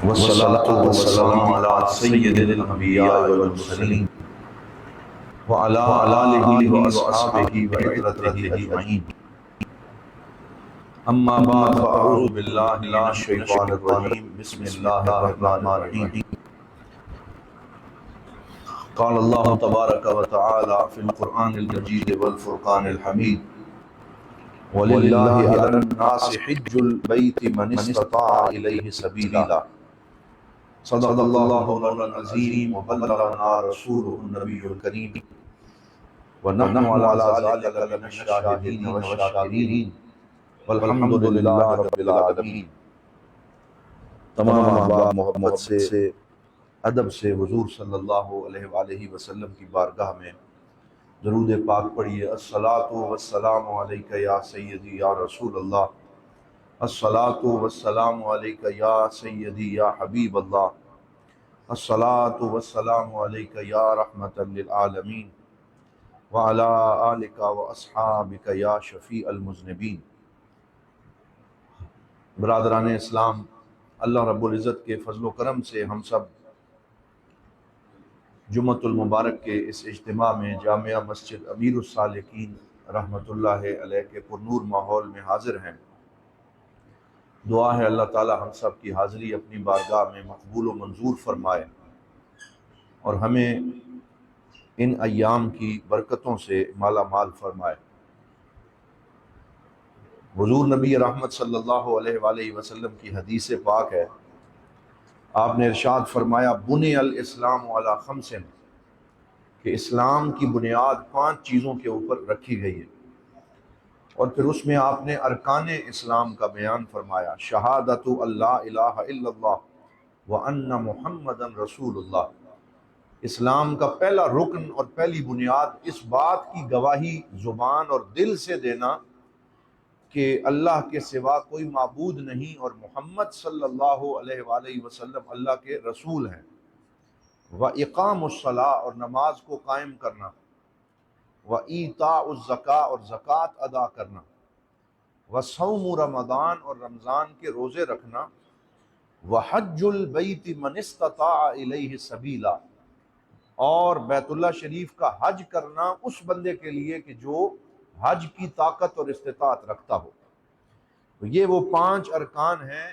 والصلاة والسلام على سيد الأنبياء والمرسلين وعلى آله وأصحابه وعترته أجمعين. أما بعد فأعوذ بالله من الشيطان الرجيم. بسم الله الرحمن الرحيم. قال الله تبارك وتعالى في القرآن المجيد والفرقان الحميد: ولله على الناس حج البيت من استطاع إليه سبيلا. صدق اللہ العظیم وبلغنا رسوله النبی الکریم ونحن علی ذلک من الشاہدین والشاکرین والحمد للہ رب العالمین. تمام احباب محمد سے ادب سے حضور صلی اللہ علیہ وآلہ وسلم کی بارگاہ میں درود پاک پڑھیے. الصلاۃ والسلام علیک یا سیدی یا رسول اللہ، الصلاۃ والسلام علیک یا سیدی یا حبیب اللہ، الصلاۃ والسلام علیک یا رحمۃ للعالمین وعلی آلک واصحابک یا شفیع المذنبین. برادران اسلام، اللہ رب العزت کے فضل و کرم سے ہم سب جمعۃ المبارک کے اس اجتماع میں جامعہ مسجد امیر السالکین رحمۃ اللہ علیہ کے پرنور ماحول میں حاضر ہیں. دعا ہے اللہ تعالی ہم سب کی حاضری اپنی بارگاہ میں مقبول و منظور فرمائے اور ہمیں ان ایام کی برکتوں سے مالا مال فرمائے. حضور نبی رحمت صلی اللہ علیہ وآلہ وسلم کی حدیث پاک ہے، آپ نے ارشاد فرمایا: بنی الاسلام علی خمس، کہ اسلام کی بنیاد 5 چیزوں کے اوپر رکھی گئی ہے. اور پھر اس میں آپ نے ارکان اسلام کا بیان فرمایا: شہادت اللہ الہ الا اللہ وان محمدا رسول اللہ. اسلام کا پہلا رکن اور پہلی بنیاد اس بات کی گواہی زبان اور دل سے دینا کہ اللہ کے سوا کوئی معبود نہیں اور محمد صلی اللہ علیہ وآلہ وسلم اللہ کے رسول ہیں. وَإِقَامُ الصَّلَاةِ، اور نماز کو قائم کرنا. وَإِيتَاءُ الزَّكَاةِ، اور زکوٰۃ ادا کرنا. وَصَوْمُ رمضان، اور رمضان کے روزے رکھنا. وَحَجُّ الْبَيْتِ مَنِ اسْتَطَاعَ إِلَيْهِ سَبِيلًا، اور بیت اللہ شریف کا حج کرنا اس بندے کے لیے کہ جو حج کی طاقت اور استطاعت رکھتا ہو. تو یہ وہ 5 ارکان ہیں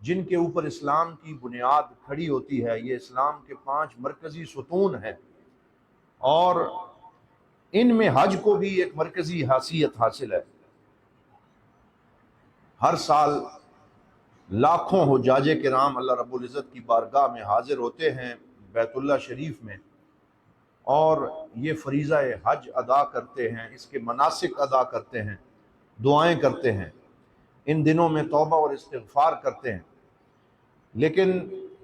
جن کے اوپر اسلام کی بنیاد کھڑی ہوتی ہے. یہ اسلام کے 5 مرکزی ستون ہیں اور ان میں حج کو بھی ایک مرکزی حیثیت حاصل ہے. ہر سال لاکھوں حجاج کرام اللہ رب العزت کی بارگاہ میں حاضر ہوتے ہیں بیت اللہ شریف میں، اور یہ فریضہ حج ادا کرتے ہیں، اس کے مناسک ادا کرتے ہیں، دعائیں کرتے ہیں، ان دنوں میں توبہ اور استغفار کرتے ہیں. لیکن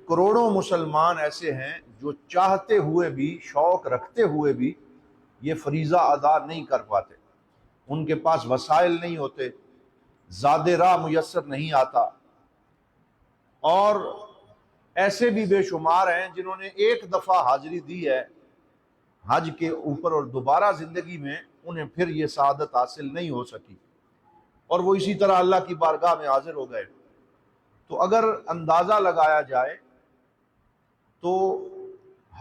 کروڑوں مسلمان ایسے ہیں جو چاہتے ہوئے بھی، شوق رکھتے ہوئے بھی یہ فریضہ ادا نہیں کر پاتے. ان کے پاس وسائل نہیں ہوتے، زاد راہ میسر نہیں آتا. اور ایسے بھی بے شمار ہیں جنہوں نے ایک دفعہ حاضری دی ہے حج کے اوپر اور دوبارہ زندگی میں انہیں پھر یہ سعادت حاصل نہیں ہو سکی اور وہ اسی طرح اللہ کی بارگاہ میں حاضر ہو گئے. تو اگر اندازہ لگایا جائے تو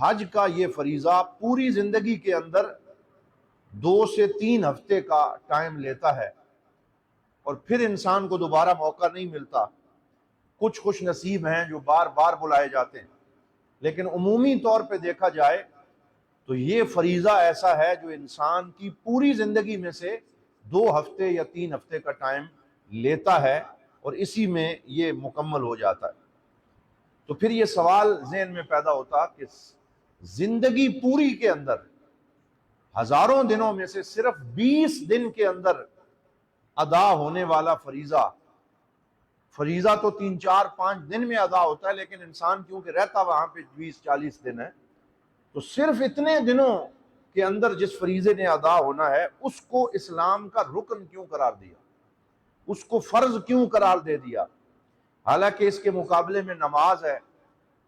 حج کا یہ فریضہ پوری زندگی کے اندر 2 سے 3 ہفتے کا ٹائم لیتا ہے اور پھر انسان کو دوبارہ موقع نہیں ملتا. کچھ خوش نصیب ہیں جو بار بار بلائے جاتے ہیں، لیکن عمومی طور پہ دیکھا جائے تو یہ فریضہ ایسا ہے جو انسان کی پوری زندگی میں سے 2 ہفتے یا 3 ہفتے کا ٹائم لیتا ہے اور اسی میں یہ مکمل ہو جاتا ہے. تو پھر یہ سوال ذہن میں پیدا ہوتا کہ زندگی پوری کے اندر ہزاروں دنوں میں سے صرف 20 دن کے اندر ادا ہونے والا فریضہ تو 3-4-5 دن میں ادا ہوتا ہے، لیکن انسان کیونکہ رہتا وہاں پہ 20-40 دن ہے، تو صرف اتنے دنوں کے اندر جس فریضے نے ادا ہونا ہے اس کو اسلام کا رکن کیوں قرار دیا، اس کو فرض کیوں قرار دے دیا؟ حالانکہ اس کے مقابلے میں نماز ہے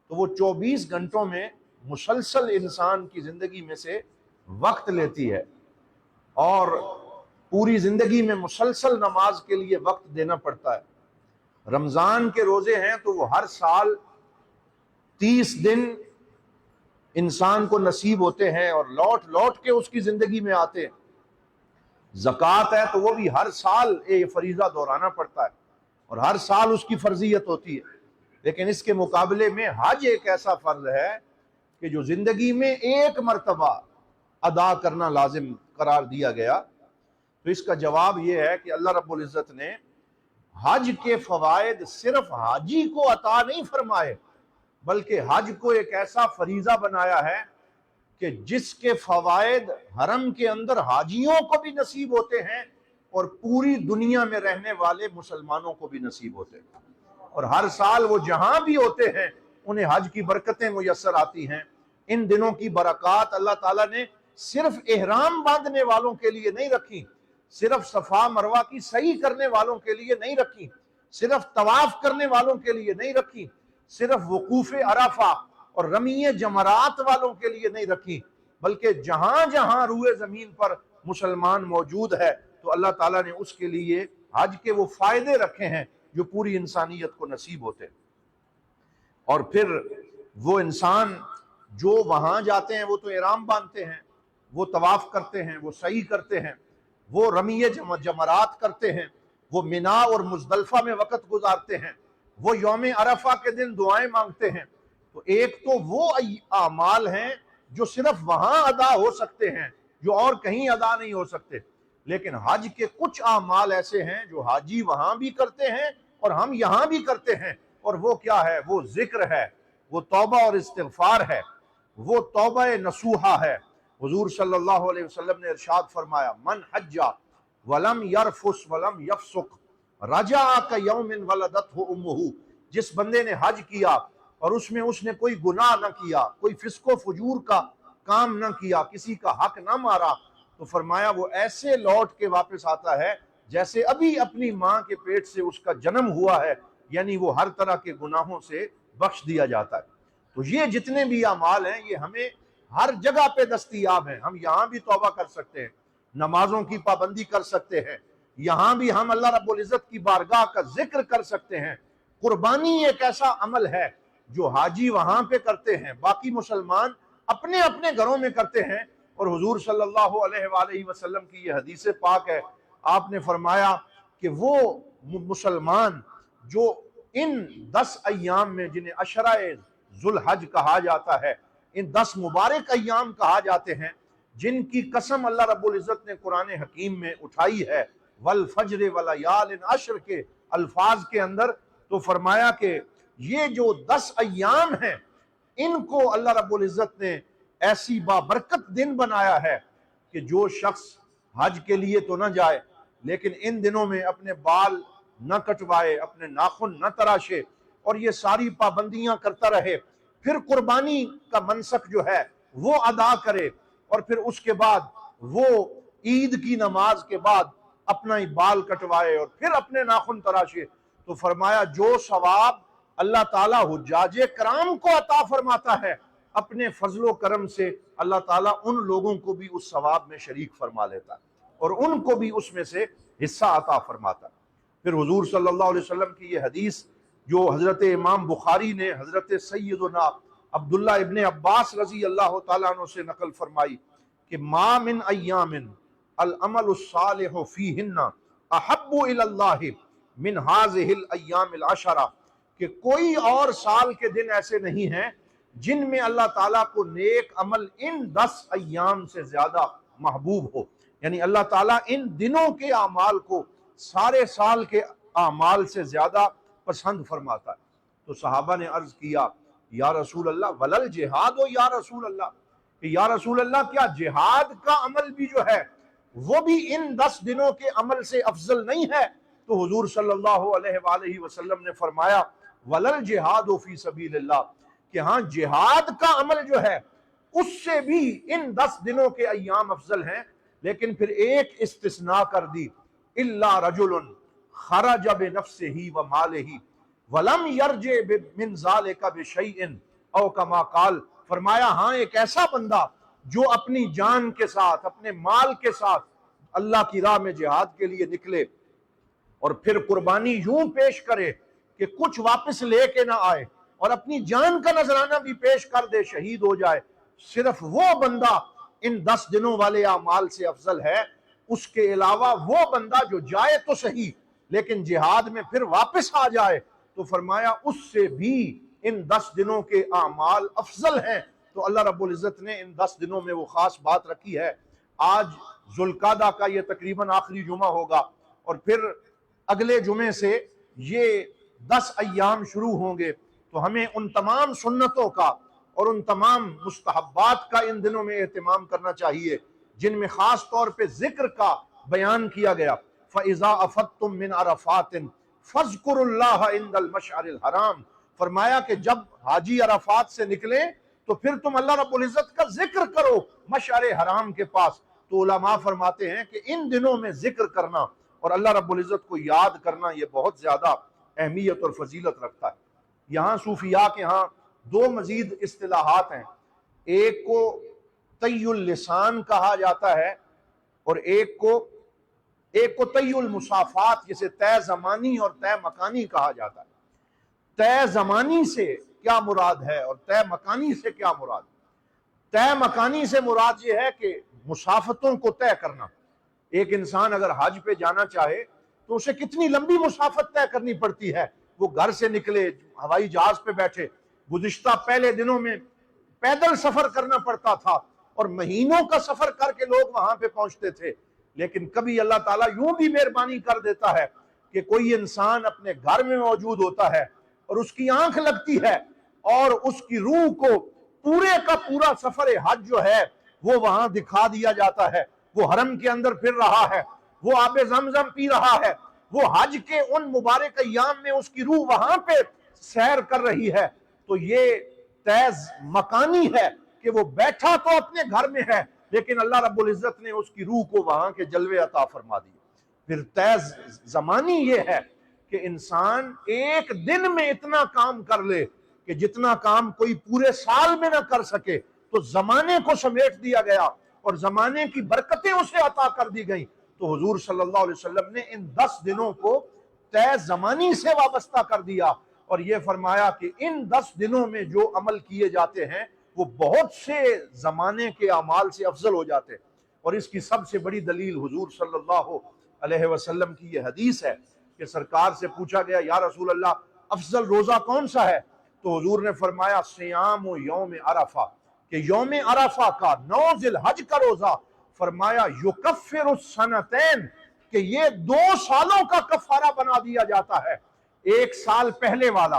تو وہ 24 گھنٹوں میں مسلسل انسان کی زندگی میں سے وقت لیتی ہے اور پوری زندگی میں مسلسل نماز کے لیے وقت دینا پڑتا ہے. رمضان کے روزے ہیں تو وہ ہر سال 30 دن انسان کو نصیب ہوتے ہیں اور لوٹ لوٹ کے اس کی زندگی میں آتے ہیں۔ زکوٰۃ ہے تو وہ بھی ہر سال یہ فریضہ دہرانا پڑتا ہے اور ہر سال اس کی فرضیت ہوتی ہے، لیکن اس کے مقابلے میں حج ایک ایسا فرض ہے کہ جو زندگی میں ایک مرتبہ ادا کرنا لازم قرار دیا گیا۔ تو اس کا جواب یہ ہے کہ اللہ رب العزت نے حج کے فوائد صرف حاجی کو عطا نہیں فرمائے، بلکہ حج کو ایک ایسا فریضہ بنایا ہے کہ جس کے فوائد حرم کے اندر حاجیوں کو بھی نصیب ہوتے ہیں اور پوری دنیا میں رہنے والے مسلمانوں کو بھی نصیب ہوتے ہیں، اور ہر سال وہ جہاں بھی ہوتے ہیں انہیں حج کی برکتیں میسر آتی ہیں۔ ان دنوں کی برکات اللہ تعالیٰ نے صرف احرام باندھنے والوں کے لیے نہیں رکھی، صرف صفا مروہ کی صحیح کرنے والوں کے لیے نہیں رکھی، صرف طواف کرنے والوں کے لیے نہیں رکھی، صرف وقوف عرفہ اور رمی جمرات والوں کے لیے نہیں رکھی، بلکہ جہاں جہاں روئے زمین پر مسلمان موجود ہے تو اللہ تعالیٰ نے اس کے لیے حج کے وہ فائدے رکھے ہیں جو پوری انسانیت کو نصیب ہوتے ہیں۔ اور پھر وہ انسان جو وہاں جاتے ہیں وہ تو احرام باندھتے ہیں، وہ طواف کرتے ہیں، وہ سعی کرتے ہیں، وہ رمی جمرات کرتے ہیں، وہ منا اور مزدلفہ میں وقت گزارتے ہیں، وہ یوم عرفہ کے دن دعائیں مانگتے ہیں۔ تو ایک تو وہ اعمال ہیں جو صرف وہاں ادا ہو سکتے ہیں، جو اور کہیں ادا نہیں ہو سکتے، لیکن حج کے کچھ اعمال ایسے ہیں جو حاجی وہاں بھی کرتے ہیں اور ہم یہاں بھی کرتے ہیں، اور وہ کیا ہے؟ وہ ذکر ہے، وہ توبہ اور استغفار ہے، وہ توبہ نصوحہ ہے۔ حضور صلی اللہ علیہ وسلم نے ارشاد فرمایا، من حج ولم یرفس ولم یفسق رجع کیوم ولدتہ امہ، جس بندے نے حج کیا اور اس میں اس نے کوئی گناہ نہ کیا، کوئی فسق و فجور کا کام نہ کیا، کسی کا حق نہ مارا، تو فرمایا وہ ایسے لوٹ کے واپس آتا ہے جیسے ابھی اپنی ماں کے پیٹ سے اس کا جنم ہوا ہے، یعنی وہ ہر طرح کے گناہوں سے بخش دیا جاتا ہے۔ تو یہ جتنے بھی اعمال ہیں یہ ہمیں ہر جگہ پہ دستیاب ہیں، ہم یہاں بھی توبہ کر سکتے ہیں، نمازوں کی پابندی کر سکتے ہیں، یہاں بھی ہم اللہ رب العزت کی بارگاہ کا ذکر کر سکتے ہیں۔ قربانی ایک ایسا عمل ہے جو حاجی وہاں پہ کرتے ہیں، باقی مسلمان اپنے اپنے گھروں میں کرتے ہیں، اور حضور صلی اللہ علیہ وآلہ وسلم کی یہ حدیث پاک ہے، آپ نے فرمایا کہ وہ مسلمان جو ان 10 ایام میں جنہیں عشرہ ذو الحج کہا جاتا ہے، ان 10 مبارک ایام کہا جاتے ہیں، جن کی قسم اللہ رب العزت نے قرآن حکیم میں اٹھائی ہے والفجر ولیال عشر کے الفاظ کے اندر، تو فرمایا کہ یہ جو 10 ایام ہیں ان کو اللہ رب العزت نے ایسی بابرکت دن بنایا ہے کہ جو شخص حج کے لیے تو نہ جائے لیکن ان دنوں میں اپنے بال نہ کٹوائے، اپنے ناخن نہ تراشے اور یہ ساری پابندیاں کرتا رہے، پھر قربانی کا منسک جو ہے وہ ادا کرے، اور پھر اس کے بعد وہ عید کی نماز کے بعد اپنا ہی بال کٹوائے اور پھر اپنے ناخن تراشے، تو فرمایا جو ثواب اللہ تعالیٰ حجاج کرام کو عطا فرماتا ہے، اپنے فضل و کرم سے اللہ تعالیٰ ان لوگوں کو بھی اس ثواب میں شریک فرما لیتا ہے اور ان کو بھی اس میں سے حصہ عطا فرماتا ہے۔ پھر حضور صلی اللہ علیہ وسلم کی یہ حدیث جو حضرت امام بخاری نے حضرت سیدنا عبداللہ ابن عباس رضی اللہ تعالیٰ عنہ سے نقل فرمائی کہ ما من ایام العمل الصالح فیہن احب الی اللہ من هذه الایام العشرہ، کہ کوئی اور سال کے دن ایسے نہیں ہیں جن میں اللہ تعالیٰ کو نیک عمل ان 10 ایام سے زیادہ محبوب ہو، یعنی اللہ تعالیٰ ان دنوں کے اعمال کو سارے سال کے اعمال سے زیادہ پسند فرماتا ہے۔ تو صحابہ نے عرض کیا یا رسول اللہ ولل جہاد ہو یا رسول اللہ، کہ یا رسول اللہ کیا جہاد کا عمل بھی جو ہے وہ بھی ان 10 دنوں کے عمل سے افضل نہیں ہے؟ تو حضور صلی اللہ علیہ وآلہ وسلم نے فرمایا ولل جہاد فی سبیل اللہ، کہ ہاں جہاد کا عمل جو ہے اس سے بھی ان 10 دنوں کے ایام افضل ہیں، لیکن پھر ایک استثناء کر دی، الا رجل خرج بنفسه وماله ولم يرجع من ذلك بشيء او كما قال، فرمایا ہاں ایک ایسا بندہ جو اپنی جان کے ساتھ اپنے مال کے ساتھ اللہ کی راہ میں جہاد کے لیے نکلے اور پھر قربانی یوں پیش کرے کہ کچھ واپس لے کے نہ آئے اور اپنی جان کا نذرانہ بھی پیش کر دے، شہید ہو جائے، صرف وہ بندہ ان 10 دنوں والے اعمال سے افضل ہے۔ اس کے علاوہ وہ بندہ جو جائے تو صحیح لیکن جہاد میں پھر واپس آ جائے تو فرمایا اس سے بھی ان 10 دنوں کے اعمال افضل ہیں۔ تو اللہ رب العزت نے ان 10 دنوں میں وہ خاص بات رکھی ہے۔ آج ذوالقعدہ کا یہ تقریباً آخری جمعہ ہوگا اور پھر اگلے جمعے سے یہ 10 ایام شروع ہوں گے، تو ہمیں ان تمام سنتوں کا اور ان تمام مستحبات کا ان دنوں میں اہتمام کرنا چاہیے جن میں خاص طور پہ ذکر کا بیان کیا گیا۔ فَإِذَا أَفَضْتُم مِّنْ عَرَفَاتٍ فَاذْكُرُوا اللَّهَ عِندَ الْمَشْعَرِ الْحَرَامِ، فرمایا کہ جب حاجی عرفات سے نکلیں تو پھر تم اللہ رب العزت کا ذکر کرو مشعر حرام کے پاس۔ تو علماء فرماتے ہیں کہ ان دنوں میں ذکر کرنا اور اللہ رب العزت کو یاد کرنا یہ بہت زیادہ اہمیت اور فضیلت رکھتا ہے۔ یہاں صوفیاء کے ہاں 2 مزید اصطلاحات ہیں، ایک کو طی اللسان کہا جاتا ہے اور ایک کو طی المصافات، جسے طے زمانی اور طے مکانی کہا جاتا ہے۔ طے زمانی سے کیا مراد ہے اور طے مکانی سے کیا مراد؟ طے مکانی سے مراد یہ ہے کہ مسافتوں کو طے کرنا۔ ایک انسان اگر حج پہ جانا چاہے تو اسے کتنی لمبی مسافت طے کرنی پڑتی ہے، وہ گھر سے نکلے، ہوائی جہاز پہ بیٹھے، گزشتہ پہلے دنوں میں پیدل سفر کرنا پڑتا تھا اور مہینوں کا سفر کر کے لوگ وہاں پہ پہنچتے تھے۔ لیکن کبھی اللہ تعالیٰ یوں بھی مہربانی کر دیتا ہے کہ کوئی انسان اپنے گھر میں موجود ہوتا ہے اور اس کی آنکھ لگتی ہے اور اس کی روح کو پورے کا پورا سفر حج جو ہے وہ وہاں دکھا دیا جاتا ہے۔ وہ حرم کے اندر پھر رہا ہے، وہ آب زمزم پی رہا ہے، وہ حج کے ان مبارک ایام میں اس کی روح وہاں پہ سیر کر رہی ہے۔ تو یہ تیز مکانی ہے کہ وہ بیٹھا تو اپنے گھر میں ہے لیکن اللہ رب العزت نے اس کی روح کو وہاں کے جلوے عطا فرما دیے۔ پھر تیز زمانی یہ ہے کہ انسان ایک دن میں اتنا کام کر لے کہ جتنا کام کوئی پورے سال میں نہ کر سکے، تو زمانے کو سمیٹ دیا گیا اور زمانے کی برکتیں اسے عطا کر دی گئیں۔ تو حضور صلی اللہ علیہ وسلم نے ان 10 دنوں کو طے زمانی سے وابستہ کر دیا اور یہ فرمایا کہ ان 10 دنوں میں جو عمل کیے جاتے ہیں وہ بہت سے زمانے کے اعمال سے افضل ہو جاتے ہیں۔ اور اس کی سب سے بڑی دلیل حضور صلی اللہ علیہ وسلم کی یہ حدیث ہے کہ سرکار سے پوچھا گیا یا رسول اللہ افضل روزہ کون سا ہے؟ تو حضور نے فرمایا سیام یوم عرفہ، کہ یوم عرفہ کا 9 ذی الحج کا روزہ، فرمایا یکفر السنتین، کہ یہ 2 سالوں کا کفارہ بنا دیا جاتا ہے۔ 1 سال پہلے والا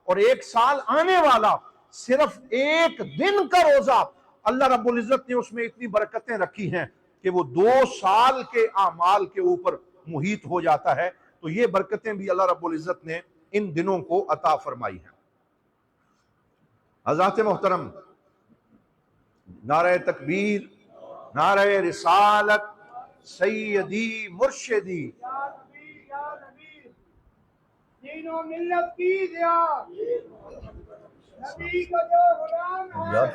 اور 1 سال آنے والا، صرف ایک دن کا روزہ اللہ رب العزت نے اس میں اتنی برکتیں رکھی ہیں کہ وہ 2 سال کے اعمال کے اوپر محیط ہو جاتا ہے۔ تو یہ برکتیں بھی اللہ رب العزت نے ان دنوں کو عطا فرمائی ہیں۔ حضرات محترم، نعرہ تکبیر، نعرہ رسالت، سیدی مرشدی، دین و ملت کی زیاد، نبی کا جو غلام ہے۔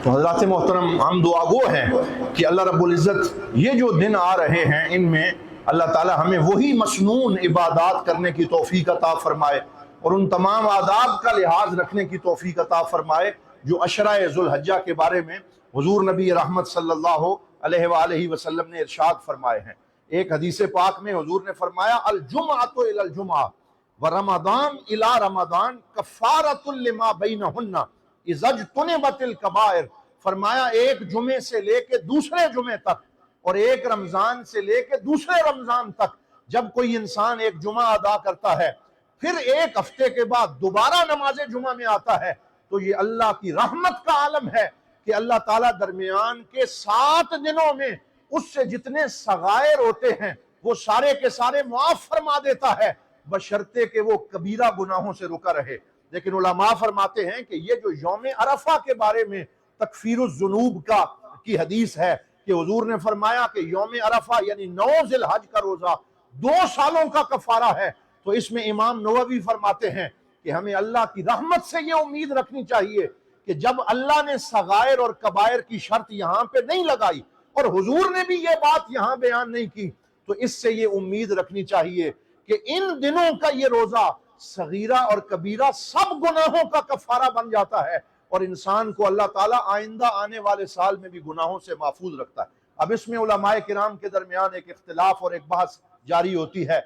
تو حضرات محترم، ہم دعا گو ہیں کہ اللہ رب العزت یہ جو دن آ رہے ہیں ان میں اللہ تعالی ہمیں وہی مسنون عبادات کرنے کی توفیق عطا فرمائے اور ان تمام آداب کا لحاظ رکھنے کی توفیق عطا فرمائے جو عشرہ ذو الحجہ کے بارے میں حضور نبی رحمت صلی اللہ علیہ وآلہ وسلم نے ارشاد فرمائے ہیں۔ ایک حدیث پاک میں حضور نے فرمایا الجمعۃ الی الجمعہ ورمضان الی رمضان کفارۃ لما بینہن اذا اجتنبت الکبائر، فرمایا ایک جمعے سے لے کے دوسرے جمعے تک اور ایک رمضان سے لے کے دوسرے رمضان تک جب کوئی انسان ایک جمعہ ادا کرتا ہے پھر ایک ہفتے کے بعد دوبارہ نماز جمعہ میں آتا ہے تو یہ اللہ کی رحمت کا عالم ہے کہ اللہ تعالیٰ درمیان کے 7 دنوں میں اس سے جتنے صغائر ہوتے ہیں وہ سارے کے سارے معاف فرما دیتا ہے، بشرطے کہ وہ کبیرہ گناہوں سے رکا رہے۔ لیکن علماء فرماتے ہیں کہ یہ جو یوم عرفہ کے بارے میں تکفیر الذنوب کی حدیث ہے کہ حضور نے فرمایا کہ یوم عرفہ یعنی 9 ذی الحج کا روزہ 2 سالوں کا کفارہ ہے، تو تو اس میں امام نووی فرماتے ہیں کہ ہمیں اللہ کی رحمت سے یہ امید رکھنی چاہیے کہ جب اللہ نے صغائر اور کبائر کی شرط یہاں پہ نہیں لگائی اور حضور نے بھی یہ بات یہاں بیان نہیں کی، تو اس سے یہ امید رکھنی چاہیے کہ ان دنوں کا یہ روزہ صغیرہ اور کبیرہ سب گناہوں کا کفارہ بن جاتا ہے، اور انسان کو اللہ تعالیٰ آئندہ آنے والے سال میں بھی گناہوں سے محفوظ رکھتا ہے۔ اب اس میں علماء کرام کے درمیان ایک اختلاف اور ایک بحث جاری ہوتی ہے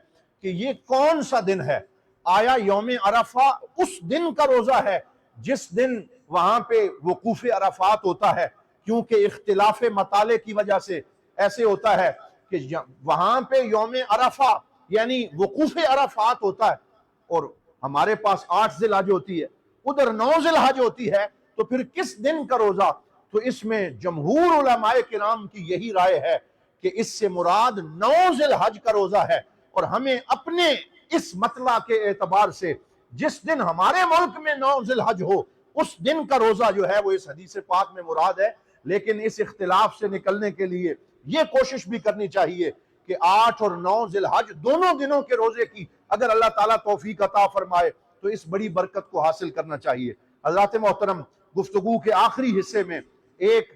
کہ یہ کون سا دن ہے؟ آیا یوم عرفہ اس دن کا روزہ ہے جس دن وہاں پہ وقوف عرفات ہوتا ہے؟ کیونکہ اختلاف مطالع کی وجہ سے ایسے ہوتا ہے کہ وہاں پہ یوم عرفہ یعنی وقوف عرفات ہوتا ہے، اور ہمارے پاس 8 ذی الحج ہوتی ہے، ادھر 9 ذی الحج ہوتی ہے، تو پھر کس دن کا روزہ؟ تو اس میں جمہور علماء کرام کی یہی رائے ہے کہ اس سے مراد 9 ذی الحج کا روزہ ہے، اور ہمیں اپنے اس مطلع کے اعتبار سے جس دن ہمارے ملک میں 9 ذی الحج ہو اس دن کا روزہ جو ہے وہ اس حدیث پاک میں مراد ہے۔ لیکن اس اختلاف سے نکلنے کے لیے یہ کوشش بھی کرنی چاہیے کہ 8 اور 9 ذی الحج دونوں دنوں کے روزے کی اگر اللہ تعالیٰ توفیق عطا فرمائے تو اس بڑی برکت کو حاصل کرنا چاہیے۔ حضرات محترم، گفتگو کے آخری حصے میں ایک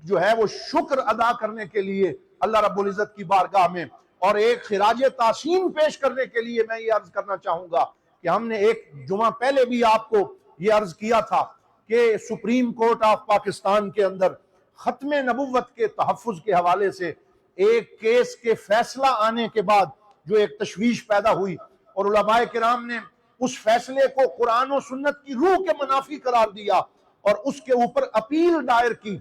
جو ہے وہ شکر ادا کرنے کے لیے اللہ رب العزت کی بارگاہ میں اور ایک خراج تحسین پیش کرنے کے لیے میں یہ عرض کرنا چاہوں گا کہ ہم نے ایک جمعہ پہلے بھی آپ کو یہ عرض کیا تھا کہ سپریم کورٹ آف پاکستان کے اندر ختم نبوت کے تحفظ کے حوالے سے ایک کیس کے فیصلہ آنے کے بعد جو ایک تشویش پیدا ہوئی، اور علماء کرام نے اس فیصلے کو قرآن و سنت کی روح کے منافی قرار دیا اور اس کے اوپر اپیل دائر کی،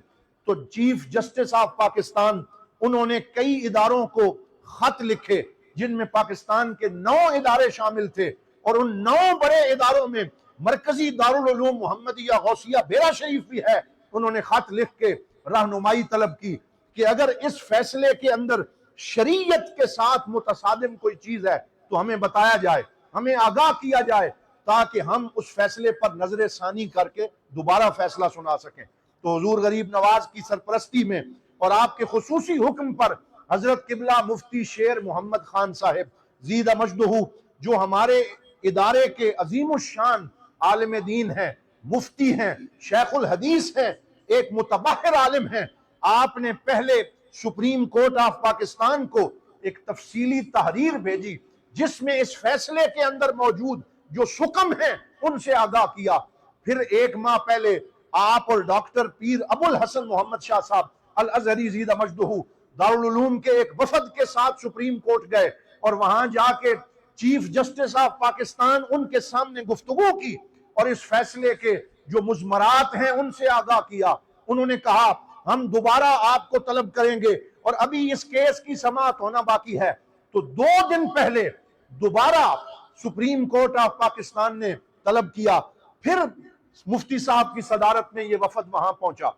تو چیف جسٹس آف پاکستان انہوں نے کئی اداروں کو خط لکھے جن میں پاکستان کے 9 ادارے شامل تھے، اور ان 9 بڑے اداروں میں مرکزی دارالعلوم محمدیہ غوثیہ بیرا شریف بھی ہے۔ انہوں نے خط لکھ کے رہنمائی طلب کی کہ اگر اس فیصلے کے اندر شریعت کے ساتھ متصادم کوئی چیز ہے تو ہمیں بتایا جائے، ہمیں آگاہ کیا جائے، تاکہ ہم اس فیصلے پر نظر ثانی کر کے دوبارہ فیصلہ سنا سکیں۔ تو حضور غریب نواز کی سرپرستی میں اور آپ کے خصوصی حکم پر حضرت قبلہ مفتی شیر محمد خان صاحب زید مجدہ، جو ہمارے ادارے کے عظیم الشان عالم دین ہیں، مفتی ہیں، شیخ الحدیث ہیں، ایک متبحر عالم ہیں، آپ نے پہلے سپریم کورٹ آف پاکستان کو ایک تفصیلی تحریر بھیجی جس میں اس فیصلے کے اندر موجود جو سکم ہیں ان سے آگاہ کیا۔ پھر 1 ماہ پہلے آپ اور ڈاکٹر پیر ابو الحسن محمد شاہ صاحب الازہری زید مجدہ دارالعلوم کے ایک وفد کے ساتھ سپریم کورٹ گئے، اور وہاں جا کے چیف جسٹس آف پاکستان ان کے سامنے گفتگو کی اور اس فیصلے کے جو مضمرات ہیں ان سے آگاہ کیا۔ انہوں نے کہا ہم دوبارہ آپ کو طلب کریں گے، اور ابھی اس کیس کی سماعت ہونا باقی ہے۔ تو 2 دن پہلے دوبارہ سپریم کورٹ آف پاکستان نے طلب کیا، پھر مفتی صاحب کی صدارت میں یہ وفد وہاں پہنچا۔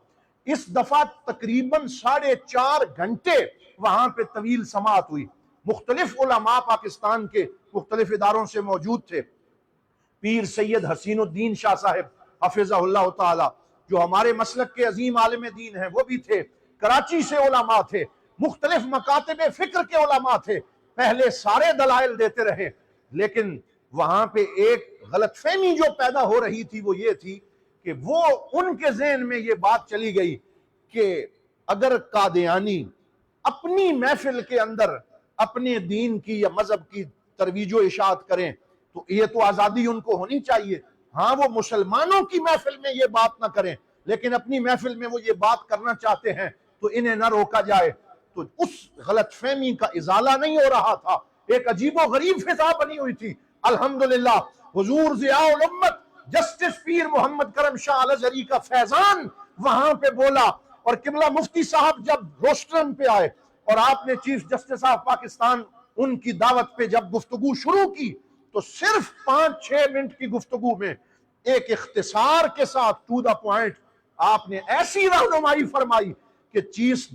اس دفعہ تقریباً 4.5 گھنٹے وہاں پہ طویل سماعت ہوئی۔ مختلف علماء پاکستان کے مختلف اداروں سے موجود تھے۔ پیر سید حسین الدین شاہ صاحب حفظہ اللہ تعالی جو ہمارے مسلک کے عظیم عالم دین ہیں وہ بھی تھے، کراچی سے علماء تھے، مختلف مکاتب فکر کے علماء تھے۔ پہلے سارے دلائل دیتے رہے، لیکن وہاں پہ ایک غلط فہمی جو پیدا ہو رہی تھی وہ یہ تھی کہ وہ ان کے ذہن میں یہ بات چلی گئی کہ اگر قادیانی اپنی محفل کے اندر اپنے دین کی یا مذہب کی ترویج و اشاعت کریں تو یہ تو آزادی ان کو ہونی چاہیے، ہاں وہ مسلمانوں کی محفل میں یہ بات نہ کریں، لیکن اپنی محفل میں وہ یہ بات کرنا چاہتے ہیں تو انہیں نہ روکا جائے۔ تو اس غلط فہمی کا ازالہ نہیں ہو رہا تھا، ایک عجیب و غریب فضا بنی ہوئی تھی۔ الحمدللہ حضور ضیاء الامت جسٹس پیر محمد کرم شاہ الازہری کا فیضان وہاں پہ بولا، اور قبلہ مفتی صاحب جب روسٹرن پہ آئے اور آپ نے چیف جسٹس آف پاکستان ان کی دعوت پہ جب گفتگو شروع کی تو صرف 5-6 منٹ کی گفتگو میں ایک اختصار کے ساتھ ٹو دا پوائنٹ آپ نے ایسی رہنمائی فرمائی کہ چیف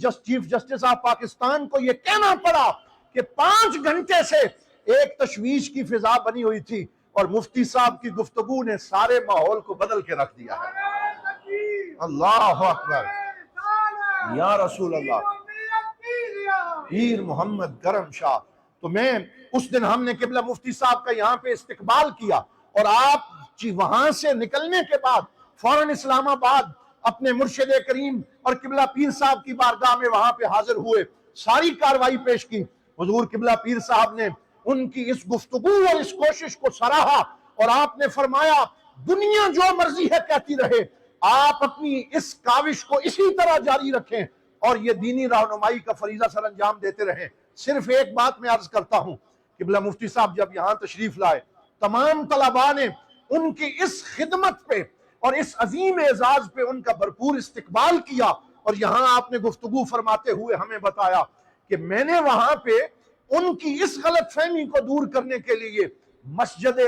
جسٹس آف پاکستان کو یہ کہنا پڑا کہ 5 گھنٹے سے ایک تشویش کی فضا بنی ہوئی تھی، اور مفتی صاحب کی گفتگو نے سارے ماحول کو بدل کے رکھ دیا ہے۔ اللہ اکبر، یا رسول اللہ، پیر محمد کرم شاہ۔ تو میں اس دن ہم نے قبلہ مفتی صاحب کا یہاں پہ استقبال کیا، اور آپ وہاں سے نکلنے کے بعد فوراً اسلام آباد اپنے مرشد کریم اور قبلہ پیر صاحب کی بارگاہ میں وہاں پہ حاضر ہوئے، ساری کاروائی پیش کی۔ حضور قبلہ پیر صاحب نے ان کی اس گفتگو اور اس کوشش کو سراہا، اور آپ نے فرمایا دنیا جو مرضی ہے کہتی رہے، آپ اپنی اس کاوش کو اسی طرح جاری رکھیں اور یہ دینی رہنمائی کا فریضہ سر انجام دیتے رہیں۔ صرف ایک بات میں عرض کرتا ہوں، قبلہ مفتی صاحب جب یہاں تشریف لائے، تمام طلباء نے ان کی اس خدمت پہ اور اس عظیم اعزاز پہ ان کا بھرپور استقبال کیا، اور یہاں آپ نے گفتگو فرماتے ہوئے ہمیں بتایا کہ میں نے وہاں پہ ان کی اس غلط فہمی کو دور کرنے کے لیے مسجد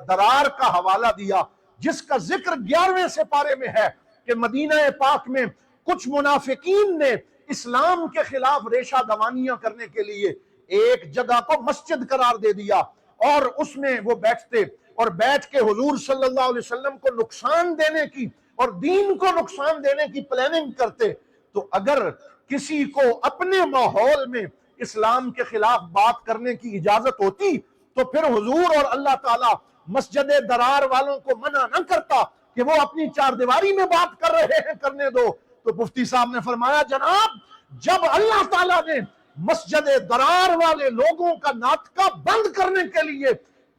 درار کا حوالہ دیا، جس کا ذکر 11ویں سپارے میں ہے کہ مدینہ پاک میں کچھ منافقین نے اسلام کے خلاف ریشہ دوانیاں کرنے کے لیے ایک جگہ کو مسجد قرار دے دیا، اور اس میں وہ بیٹھتے اور بیٹھ کے حضور صلی اللہ علیہ وسلم کو نقصان دینے کی اور دین کو نقصان دینے کی پلاننگ کرتے۔ تو اگر کسی کو اپنے ماحول میں اسلام کے خلاف بات کرنے کی اجازت ہوتی تو پھر حضور اور اللہ تعالیٰ مسجد درار والوں کو منع نہ کرتا کہ وہ اپنی چار دیواری میں بات کر رہے ہیں، کرنے دو۔ تو مفتی صاحب نے فرمایا جناب، جب اللہ تعالیٰ نے مسجد درار والے لوگوں کا ناطقہ بند کرنے کے لیے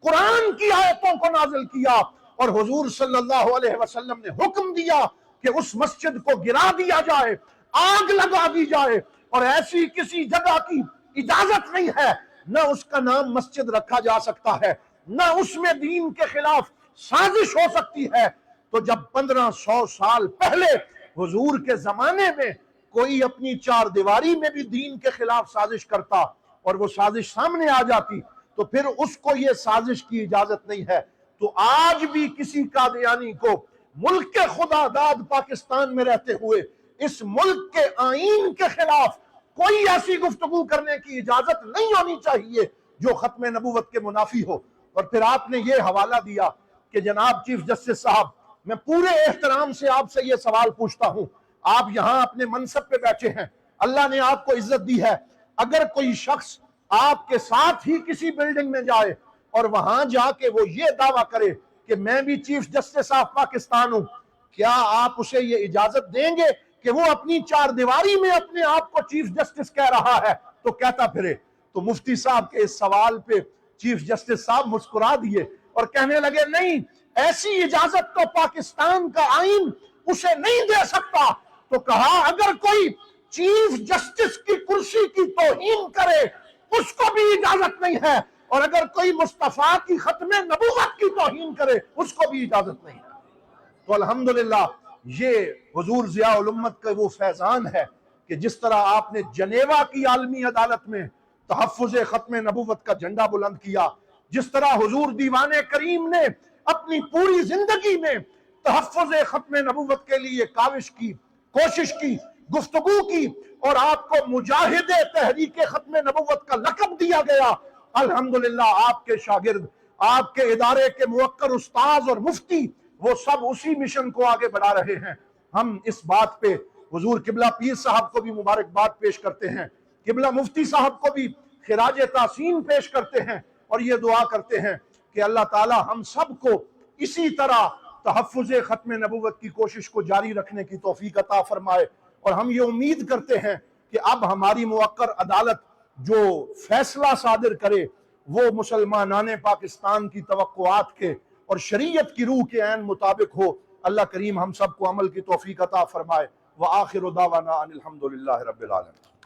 قرآن کی آیتوں کو نازل کیا اور حضور صلی اللہ علیہ وسلم نے حکم دیا کہ اس مسجد کو گرا دیا جائے، آگ لگا دی جائے، اور ایسی کسی جگہ کی اجازت نہیں ہے، نہ اس کا نام مسجد رکھا جا سکتا ہے، نہ اس میں دین کے خلاف سازش ہو سکتی ہے، تو جب 1500 سال پہلے حضور کے زمانے میں کوئی اپنی چار دیواری میں بھی دین کے خلاف سازش کرتا اور وہ سازش سامنے آ جاتی تو پھر اس کو یہ سازش کی اجازت نہیں ہے۔ تو آج بھی کسی قادیانی کو ملک کے خدا داد پاکستان میں رہتے ہوئے اس ملک کے آئین کے خلاف کوئی ایسی گفتگو کرنے کی اجازت نہیں ہونی چاہیے جو ختم نبوت کے منافی ہو۔ اور پھر آپ نے یہ حوالہ دیا کہ جناب چیف جسٹس صاحب، میں پورے احترام سے آپ سے یہ سوال پوچھتا ہوں، آپ یہاں اپنے منصب پہ بیٹھے ہیں، اللہ نے آپ کو عزت دی ہے، اگر کوئی شخص آپ کے ساتھ ہی کسی بلڈنگ میں جائے اور وہاں جا کے وہ یہ دعویٰ کرے کہ میں بھی چیف جسٹس آف پاکستان ہوں، کیا آپ اسے یہ اجازت دیں گے کہ وہ اپنی چار دیواری میں اپنے آپ کو چیف جسٹس کہہ رہا ہے تو کہتا پھرے؟ تو مفتی صاحب کے اس سوال پہ چیف جسٹس صاحب مسکرا دیے اور کہنے لگے نہیں، ایسی اجازت تو پاکستان کا آئین اسے نہیں دے سکتا۔ تو کہا اگر کوئی چیف جسٹس کی کرسی کی توہین کرے اس کو بھی اجازت نہیں ہے، اور اگر کوئی مصطفیٰ کی ختم نبوت کی توہین کرے اس کو بھی اجازت نہیں ہے۔ تو الحمدللہ یہ حضور ضیاء الامت کا وہ فیضان ہے کہ جس طرح آپ نے جنیوا کی عالمی عدالت میں تحفظ ختم نبوت کا جھنڈا بلند کیا، جس طرح حضور دیوان کریم نے اپنی پوری زندگی میں تحفظ ختم نبوت کے لیے کاوش کی، کوشش کی، گفتگو کی، اور آپ کو مجاہد تحریک ختم نبوت کا لقب دیا گیا، الحمدللہ آپ کے شاگرد، آپ کے ادارے کے موقر استاذ اور مفتی وہ سب اسی مشن کو آگے بڑھا رہے ہیں۔ ہم اس بات پہ حضور قبلہ پیر صاحب کو بھی مبارکباد پیش کرتے ہیں، قبلہ مفتی صاحب کو بھی خراج تحسین پیش کرتے ہیں، اور یہ دعا کرتے ہیں کہ اللہ تعالی ہم سب کو اسی طرح تحفظ ختم نبوت کی کوشش کو جاری رکھنے کی توفیق عطا فرمائے، اور ہم یہ امید کرتے ہیں کہ اب ہماری موقر عدالت جو فیصلہ صادر کرے وہ مسلمانان پاکستان کی توقعات کے اور شریعت کی روح کے عین مطابق ہو۔ اللہ کریم ہم سب کو عمل کی توفیق عطا فرمائے۔ وآخر دعوانا ان الحمدللہ رب العالمین۔